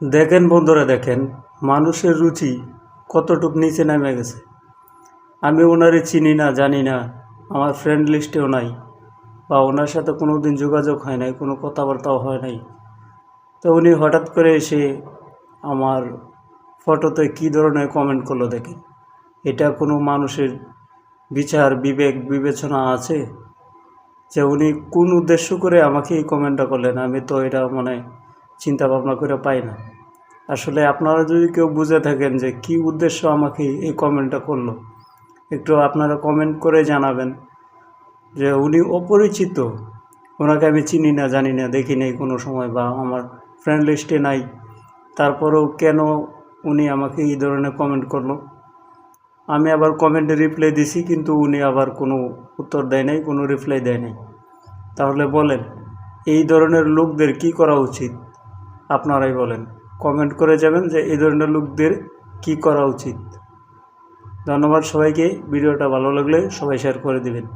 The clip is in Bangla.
দেখেন বন্ধুরা, দেখেন মানুষের রুচি কতটুক নিচে নেমে গেছে। আমি ওনারে চিনি না, জানি না, আমার ফ্রেন্ড লিস্টেও নাই, বা ওনার সাথে কোনো দিন যোগাযোগ হয় নাই, কোনো কথাবার্তাও হয় নাই। তো উনি হঠাৎ করে এসে আমার ফটোতে কী ধরনের কমেন্ট করলো দেখেন। এটা কোনো মানুষের বিচার বিবেক বিবেচনা আছে যে উনি কোন উদ্দেশ্য করে আমাকে এই কমেন্টটা করলেন? আমি তো এটা চিন্তা ভাবনা করে পাই না। আসলে আপনারা যদি কেউ বুঝে থাকেন যে কি উদ্দেশ্য আমাকে এই কমেন্টটা করলো, একটু আপনারা কমেন্ট করে জানাবেন। যে উনি অপরিচিত, ওনাকে আমি চিনি না, জানি না, দেখি নাই কোনো সময়, বা আমার ফ্রেন্ড লিস্টে নাই, তারপরেও কেন উনি আমাকে এই ধরনের কমেন্ট করলো? আমি আবার কমেন্টে রিপ্লাই দিছি, কিন্তু উনি আবার কোনো উত্তর দেয় নাই, কোনো রিপ্লাই দেয় নাই। তাহলে বলেন, এই ধরনের লোকদের কি করা উচিত? আপনারাই বলেন, কমেন্ট করে যাবেন যে এই ধরনের লোকদের কি করা উচিত। ধন্যবাদ সবাইকে। ভিডিওটা ভালো লাগলে সবাই শেয়ার করে দিবেন।